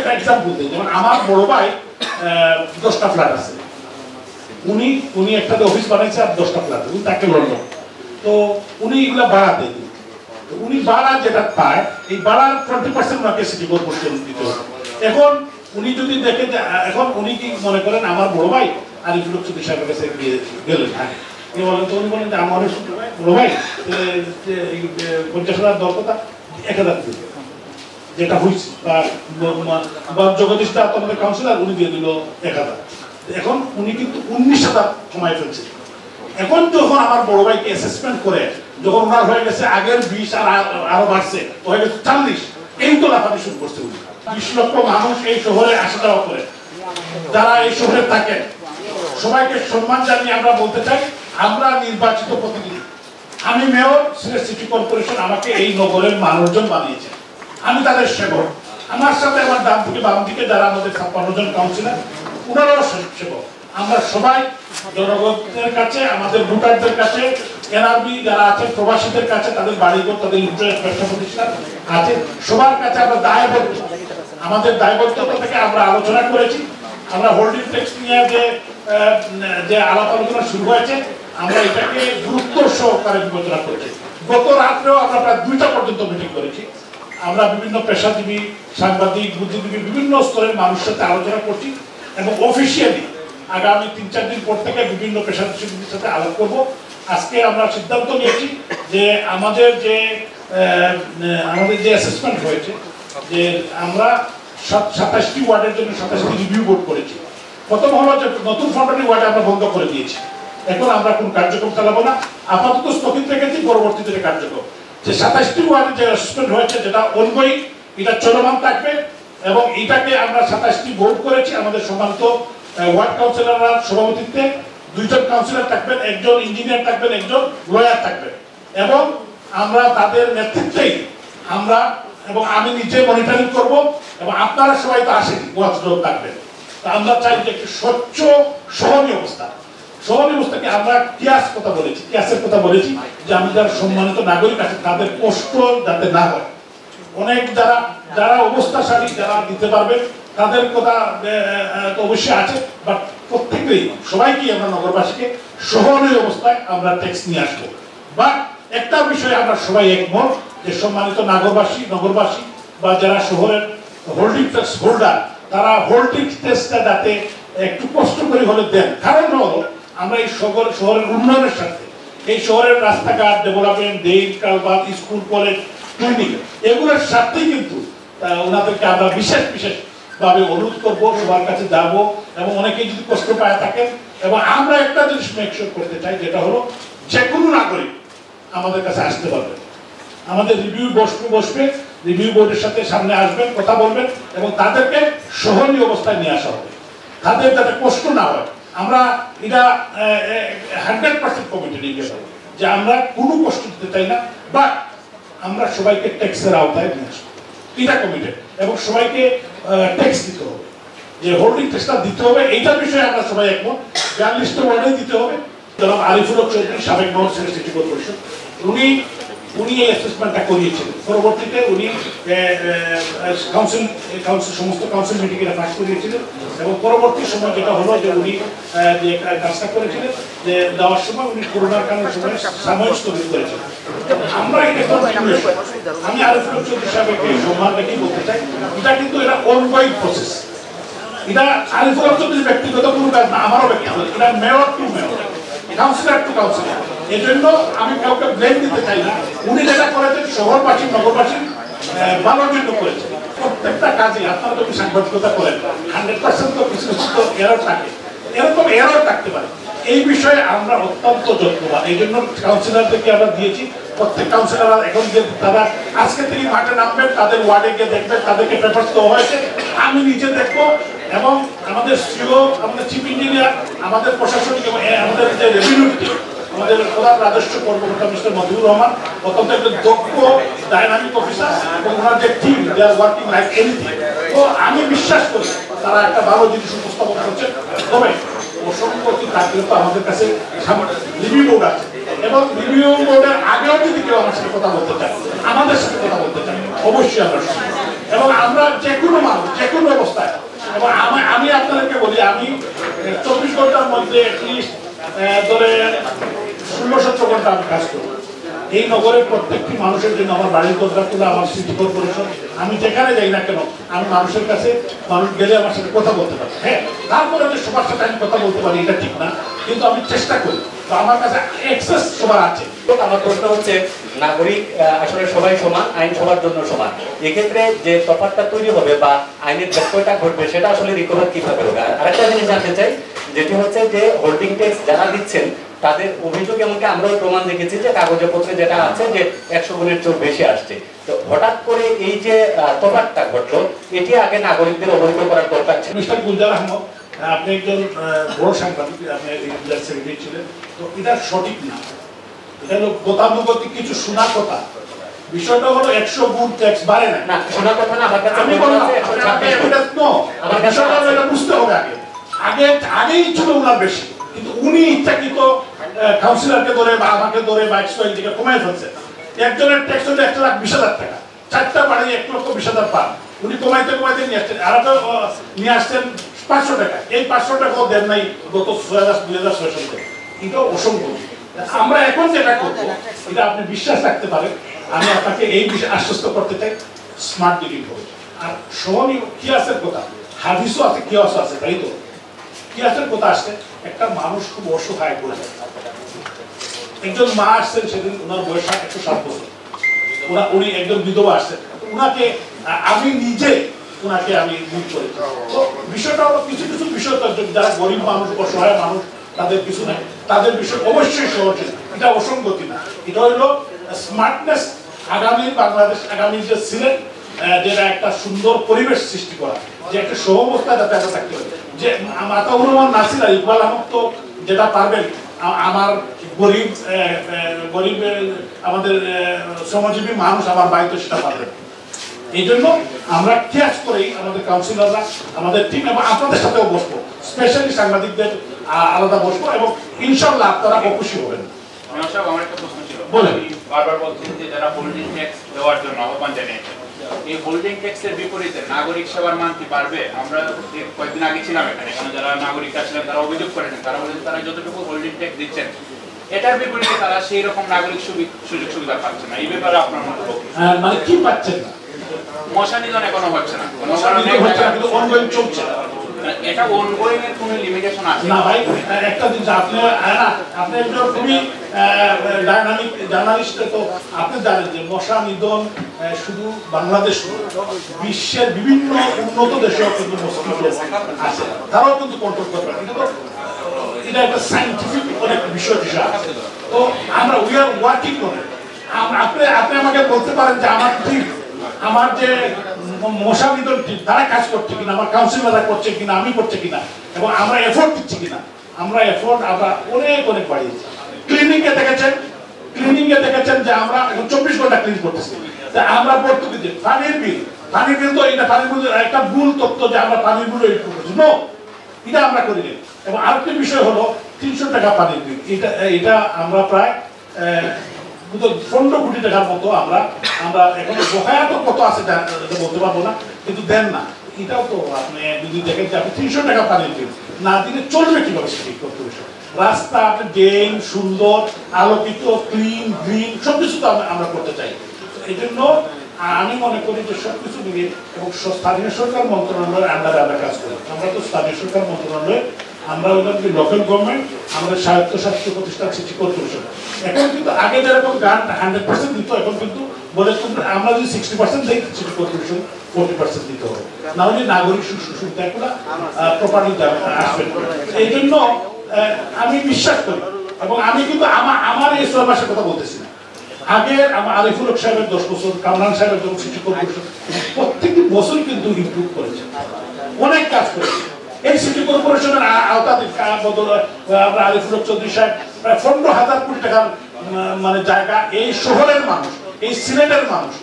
একটা এক্সাম্পল দিই, যেমন আমার বড় ভাই 10টা ফ্ল্যাট আছে, উনি একটা অফিস বানাইছে আর 10টা ফ্ল্যাট, উনি তাকে লন্ডন, তো উনি এগুলা ভাড়া দেয়, উনি ভাড়া যেটা পায় এই ভাড়ার 20% ওনাকে সিটি কর্পোরেশন দিতে হবে। এখন উনি যদি দেখে যে এখন উনি কি মনে করেন আমার বড় ভাই আরিফুল হক চৌধুরী সাহেবের কাছে গেলেন, হ্যাঁ বলেন, তো উনি বলেন যে আমার বড় ভাই 50,000 দর কথা 1,000 দিবে, যেটা হয়েছে বা জগদীশ দা তোমাদের কাউন্সিলর উনি দিয়ে দিল 1,000, এখন উনি কিন্তু 19,000 কমাই ফেলছে। এখন যখন আমার বড় ভাইকে অ্যাসেসমেন্ট করে যখন ওনার হয়ে গেছে আগের 20 আর আরো বাড়ছে হয়ে গেছে 40, এই তো লাফানি শুরু করছে। 20 লক্ষ মানুষ এই শহরে আসা যাওয়া করে, যারা এই শহরে থাকে সবাইকে সম্মান জানিয়ে আমরা বলতে চাই আমরা নির্বাচিত প্রতিনিধি। আমি মেয়র, সিলেট সিটি কর্পোরেশন আমাকে এই নগরের মানুষজন বানিয়েছে, আমি তাদের সেবক, আমার সাথে আমার ডান থেকে বাম দিকে যারা আমাদের 56 জন কাউন্সিলর ওনারাও সেবক। আমরা সবাই জনগণের কাছে, আমাদের ভোটারদের কাছে, এনআরবি যারা আছে প্রবাসীদের কাছে, তাদের বাড়িঘর, তাদের ব্যবসা প্রতিষ্ঠান আছে, সবার কাছে আমরা দায়বদ্ধ। আমাদের দায়বদ্ধতা থেকে আমরা আলোচনা করেছি, আমরা হোল্ডিং ট্যাক্স নিয়ে যে আলাপ আলোচনা শুরু হয়েছে আমরা এটাকে গুরুত্ব সহকারে বিবেচনা করেছি। গত রাত্রেও আমরা প্রায় 2টা পর্যন্ত মিটিং করেছি, আমরা বিভিন্ন পেশাজীবী, সাংবাদিক, বুদ্ধিজীবী বিভিন্ন স্তরের মানুষের সাথে আলোচনা করছি এবং অফিসিয়ালি আগামী 3-4 দিন পর থেকে বিভিন্ন পেশাজীবীদের সাথে আলাপ করব। আজকে আমরা সিদ্ধান্ত নিয়েছি যে আমাদের যে অ্যাসেসমেন্ট হয়েছে যে আমরা 27টি ওয়ার্ডের জন্য 27টি রিভিউ বোর্ড করেছি। প্রথম হলো যে নতুন ফন্টানি ওয়ার্ডে আমরা বন্ধ করে দিয়েছি, এখন আমরা কোন কার্যক্রম চালাবো না, আপাতত স্থগিত রেখেছি, পরবর্তীতে কার্যক্রম যে 27টি ওয়ার্ডে যে অ্যাসেসমেন্ট হয়েছে যেটা অনগোয়িং, এটা চলমান থাকবে এবং এটাকে আমরা 27টি বোর্ড করেছি। আমাদের সম্মানিত ওয়ার্ড কাউন্সিলররা সভাপতিত্বে 2 জন কাউন্সিলর থাকবেন, একজন ইঞ্জিনিয়ার থাকবেন, একজন লয়ার থাকবেন এবং আমরা তাদের নেতৃত্বেই আমরা এবং আমি নিজে মনিটরিং করব এবং আপনারা সবাই তো আসেন ওয়াচডগ থাকবেন। আমরা চাই যে একটি স্বচ্ছ সহনীয় অবস্থাকে আমরা কিয়াসের কথা বলেছি যে আমি যারা সম্মানিত নাগরিক আছে তাদের কষ্ট যাতে না হয়। অনেক যারা অবস্থাশালী যারা দিতে পারবে তাদের কথা তো অবশ্যই আছে, বাট প্রত্যেকেই সবাইকে আমরা নগরবাসীকে সহনীয় অবস্থায় আমরা ট্যাক্স নিয়ে আসবো। বা একটা বিষয়ে আমরা সবাই একমত যে সম্মানিত নগরবাসী বা যারা শহরের হোল্ডিং ট্যাক্স হোল্ডার তারা হোল্ডিং ট্যাক্সটা যাতে একটু কষ্ট করে হলে দেন। কারণ হলো আমরা এই শহরের উন্নয়নের সাথে এই শহরের রাস্তাঘাট development, drain, culvert, school, college, clinic এগুলোর সাথেই কিন্তু ওনাদেরকে আমরা বিশেষ ভাবে অনুরোধ করবো, সবার কাছে যাব এবং অনেকেই যদি কষ্ট পায় থাকেন এবং আমরা একটা জিনিস মেকশিওর করতে চাই যেটা হলো যে কোনো নাগরিক আমাদের কাছে আসতে পারবে, আমাদের রিভিউ বসবে, রিভিউ বোর্ডের সাথে সামনে আসবেন, কথা বলবেন এবং তাদেরকে সহনীয় অবস্থায় নিয়ে আসা হবে, তাদের যাতে কষ্ট না হয়। আমরা এটা 100% কমিটেড যে আমরা কোনো কষ্ট দিতে চাই না, বাট আমরা সবাইকে ট্যাক্সের আওতায় নিয়ে আসবো, এটা কমিটেড এবং সবাইকে ট্যাক্স দিতে হবে, যে হোল্ডিং ট্যাক্সটা দিতে হবে, এইটার বিষয়ে আমরা সবাই একমত। 42টা ওয়ার্ডে দিতে হবে। জনাব আরিফুল হক চৌধুরী সাবেক মেয়র সিলেট সিটি কর্পোরেশন উনি এই অ্যাসেসমেন্টটা করিয়েছিলেন, পরবর্তীতে উনি সমস্ত কাউন্সিল মিটিং এ পাস করিয়েছিলেন এবং পরবর্তী সময় যেটা হলো যে উনি যে কাজটা করেছিলেন যে দেওয়ার সময় উনি করোনার কারণে সময় সাময়িক স্থগিত করেছিলেন। আমরা আমি আরিফুল হক চৌধুরী সাহেবকে সম্মান রেখে বলতে চাই এটা কিন্তু এটা অনগোয়িং প্রসেস, এটা আরিফুল হক চৌধুরীর ব্যক্তিগত কোনো কাজ না, আমারও ব্যক্তিগত, এটা mayor to mayor, councillor to councillor. এই জন্য আমি কাউকে ব্লেম দিতে চাই না, উনি যেটা করেছেন শহরবাসী নগরবাসী ভালোর জন্য করেছেন। প্রত্যেকটা কাজে আপনারা যদি সাংবাদিকতা করেন 100% তো কিছু তো এরর থাকে, এরকম এরর থাকতে পারে, এই বিষয়ে আমরা অত্যন্ত যত্নবান। এই জন্য কাউন্সিলরদেরকে আমরা দিয়েছি, প্রত্যেক কাউন্সিলর এখন যে তারা আজকে থেকে মাঠে নামবেন, তাদের ওয়ার্ডে গিয়ে দেখবেন, তাদেরকে পেপারস দেওয়া হয়েছে, আমি নিজে দেখবো এবং আমাদের সিও, আমাদের চিফ ইঞ্জিনিয়ার, আমাদের প্রশাসনিক এবং আমাদের যে রেভিনিউ আমাদের প্রধান রাজস্ব কর্মকর্তা মিস্টার মজিবুর রহমান অত্যন্ত একজন দক্ষ ডাইনামিক অফিসার এবং ওনার যে team they are working like anything. তো আমি বিশ্বাস করি তারা একটা ভালো জিনিস উপস্থাপন করছে। তবে অসংখ্য থাকলে তো আমাদের কাছে রিভিউ বোর্ড আছে এবং রিভিউ বোর্ডের আগেও যদি কেউ আমার সাথে কথা বলতে চায়, আমাদের সাথে কথা বলতে চায়, অবশ্যই আমরা শুনি এবং আমরা যে কোনো মানুষ যে কোনো মধ্যে অ্যাটলিস্ট ধরে 16-17 ঘন্টা আমি কাজ করি। এই নগরের প্রত্যেকটি মানুষের জন্য আমার বাড়ির দরকার তুলে আমার সিটি কর্পোরেশন, আমি যেখানে যাই না কেন আমি মানুষের কাছে, মানুষ গেলে আমার সাথে কথা বলতে পারি। হ্যাঁ, তারপরে যে সবার সাথে আমি কথা বলতে পারি এটা ঠিক না, কিন্তু আমি চেষ্টা করি। তো আমার কাছে অ্যাক্সেস সবার আছে। আমার প্রশ্ন হচ্ছে, নাগরিক আসলে সবাই সমান, আইন সবার জন্য সমান। এক্ষেত্রে যে তফাৎটা তৈরি হবে বা আইনের ব্যত্যয়টা ঘটবে সেটা আসলে রিকভার কিভাবে হবে? আরেকটা জিনিস জানতে চাই, যেটি হচ্ছে যে হোল্ডিং ট্যাক্স যারা দিচ্ছেন তাদের অভিযোগ, এমনকি আমরাও প্রমাণ দেখেছি যে কাগজে পত্রে যেটা আছে যে 100 গুণের চেয়ে বেশি আসছে। তো হঠাৎ করে এই যে তফাৎটা ঘটলো, এটি আগে নাগরিকদের অবহিত করার দরকার ছিল। মিস্টার গুলজার আহমদ, আপনি একজন বড় সাংবাদিক, আপনি সেক্রেটারি ছিলেন, তো এটা সঠিক না। এটা হলো গতানুগতিক কিছু শোনা কথা। বিষয়টা হলো 100 গুণ ট্যাক্স বাড়ে না, শোনা কথা না। আমার কাছে আমি বললাম বিষয়টা এটা বুঝতে হবে আগেই ছিল ওনার বেশি, কিন্তু উনি ইচ্ছাকৃত কাউন্সিলরকে ধরে বা আমাকে ধরে বা থেকে কমায় ফেলছে। একজনের ট্যাক্স হলো 1,20,000 টাকা, 4টা বাড়ি 1,20,000 পান, উনি কমাইতে নিয়ে আসছেন। আর নিয়ে আসছেন 500 টাকা, এই 500 টাকাও দেন নাই গত 2006 সালে। এটা অসম্ভব। আমরা এখন যেটা করবো এটা আপনি বিশ্বাস রাখতে পারেন, আমি আপনাকে এই বিষয়ে আশ্বস্ত করতে চাই, স্মার্ট ডিলিং হবে। আর সহনীয় কিয়াসের কথা, হাদিসও আছে, কিয়াসও আছে, তাই তো? কিয়াসের কথা আসছে, একটা মানুষ খুব অসহায় করে যায়। একজন মা আসছেন সেদিন, ওনার বয়স 107 বছর, উনি একজন বিধবা আসছেন, উনাকে আমি নিজে উনাকে আমি মুখ করেছি। তো বিষয়টা হলো কিছু কিছু বিষয়, যারা গরিব মানুষ, অসহায় মানুষ, তাদের কিছু নাই, তাদের বিষয় অবশ্যই সহযোগিতা, এটা অসঙ্গতি না। এটা হলো স্মার্টনেস, আগামী বাংলাদেশ, আগামী যে সিলেট, যেটা একটা সুন্দর পরিবেশ সৃষ্টি করা, যে একটা সহাবস্থা যাতে আমরা থাকতে পারি। যে মাতাউর রহমান নাসির আর ইকবাল আহমদ তো যেটা পারবেন, আমার গরিব গরিব আমাদের শ্রমজীবী মানুষ আমার বাড়িতে সেটা পারবেন। এই জন্য আমরা ক্যাচ করেই আমাদের কাউন্সিলররা, আমাদের টিম এবং আপনাদের সাথেও বসবো, স্পেশালি সাংবাদিকদের আলাদা বসবো, এবং ইনশাল্লাহ আপনারা খুশি হবেন। আমার একটা প্রশ্ন ছিল, বারবার বলছেন যে যারা হোল্ডিং ট্যাক্স দেওয়ার জন্য আহ্বান জানিয়েছেন, এই হোল্ডিং ট্যাক্সের বিপরীতে নাগরিক সেবার মান কি বাড়বে? আমরা কয়েকদিন আগে ছিলাম এখানে, যারা নাগরিক আসলেন তারা অভিযোগ করেছেন, তারা বলেন তারা যতটুকু হোল্ডিং ট্যাক্স দিচ্ছেন এটার বিপরীতে তারা সেই রকম নাগরিক সুযোগ সুবিধা পাচ্ছে না। এই ব্যাপারে আপনার মন্তব্য মানে কি পাচ্ছেন না? মশা নিধন এখনো হচ্ছে না, কিন্তু অনগোয়িং চলছে। এটা অনগোয়িং এর কোনো লিমিটেশন আছে না ভাই, একটা জিনিস আপনি একজন খুবই ডাইনামিক জার্নালিস্ট, তো আপনি জানেন যে মশা নিধন শুধু বাংলাদেশ, বিশ্বের বিভিন্ন উন্নত দেশেও কিন্তু মস্কিটো আছে, তারাও কিন্তু কন্ট্রোল করতে পারে। কিন্তু এটা একটা সায়েন্টিফিক অনেক বিষয় আছে। তো আমরা we are working on it. আপনি আমাকে বলতে পারেন যে আমার টিম, আমার যে মশা নিধন টিম, তারা কাজ করছে কিনা, আমার কাউন্সিলররা করছে কিনা, আমি করছে কিনা, এবং আমরা এফোর্ট দিচ্ছি কিনা। আমরা এফোর্ট আমরা অনেক বাড়িয়েছি। ক্লিনিং এ দেখেছেন যে আমরা এখন 24 ঘন্টা ক্লিন করতেছি। আমরা পর্তুগিজে পানির বিল তো এটা পানির বিল একটা ভুল তথ্য যে আমরা পানির বিল এটা আমরা করি না। এবং আরেকটি বিষয় হলো 300 টাকা পানির বিল, এটা আমরা প্রায় 15 কোটি টাকার মতো আমরা এখন বকেয়া তো কত আছে বলতে পারবো না, কিন্তু দেন না। এটাও তো আপনি যদি দেখেন যে আপনি 300 টাকা পানির বিল না দিলে চলবে কিভাবে সিটি কর্পোরেশন? রাস্তা আপনি ড্রেন সুন্দর, আলোকিত, ক্লিন, গ্রিন সবকিছু তো আমরা করতে চাই। এই জন্য আমি মনে করি যে সবকিছু মিলিয়ে, এবং স্থানীয় সরকার মন্ত্রণালয়ের আন্ডারে আমরা কাজ করি। আমরা তো স্থানীয় সরকার মন্ত্রণালয়ে, আমরা লোকাল গভর্নমেন্ট, আমাদের স্বায়ত্তশাসিত প্রতিষ্ঠান সিটি কর্পোরেশন। এখন কিন্তু আগে যেরকম গান 100% দিত, এখন কিন্তু বলে আমরা যদি 60% দিই, সিটি কর্পোরেশন 40% দিতে হবে, না হলে নাগরিক সুবিধাগুলো প্রপারলি আসবে। এই জন্য আমি বিশ্বাস করি, এবং আমি কিন্তু আমার এই 6 মাসের কথা বলতেছি না, আগে আমার আরিফুল হক সাহেবের 10 বছর, কামরান সাহেবের যখন সিটি কর্পোরেশন, প্রত্যেকটি বছর কিন্তু ইমপ্রুভ করেছে, অনেক কাজ করেছে। এই সিটি কর্পোরেশনের আওতাধীন আমরা আরিফুল হক চৌধুরী সাহেব প্রায় 15,000 কোটি টাকার মানে জায়গা এই শহরের মানুষ, এই সিলেটের মানুষ,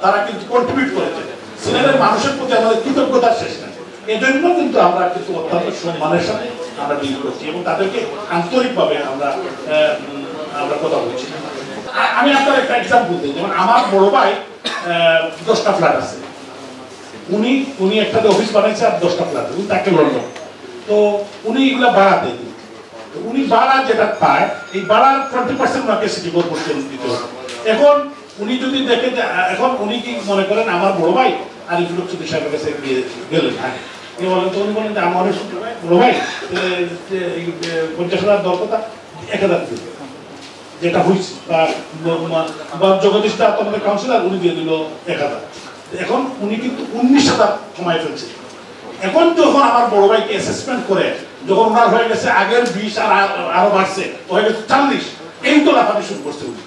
তারা কিন্তু কন্ট্রিবিউট করেছে। সিলেটের মানুষের প্রতি আমাদের কৃতজ্ঞতার শেষ নেই। এই জন্য কিন্তু আমরা কিন্তু অত্যন্ত সম্মানের সাথে আমরা ডিল করছি, এবং তাদেরকে আন্তরিকভাবে আমরা কথা বলছি। আমি আপনার একটা এক্সাম্পল দিই, যেমন আমার বড় ভাই 10টা ফ্ল্যাট আছে, উনি একটা অফিস বানাইছে আর 10টা ফ্ল্যাট, উনি তাকে লন্ডন, তো উনি এগুলা ভাড়া দেয়। উনি ভাড়া যেটা পায় এই ভাড়ার 20% ওনাকে সিটি কর্পোরেশন দিতে হবে। এখন উনি যদি দেখে যে এখন উনি কি মনে করেন আমার বড় ভাই আরিফুল হক চৌধুরী সাহেবের কাছে গেলেন আগে বলেন তো উনি বলেন যে আমার বড় ভাই 50,000 দর কথা 1,000 দিবে যেটা হয়েছে বা জগদীশ দা তোমাদের কাউন্সিলর উনি দিয়ে দিল 1,000। এখন উনি কিন্তু 19,000 কমাই ফেলছে। এখন যখন আমার বড় ভাইকে অ্যাসেসমেন্ট করে যখন ওনার হয়ে গেছে আগের 20 আর আরো বাড়ছে হয়ে গেছে 40, এই তো লাফাতে শুরু করছে উনি।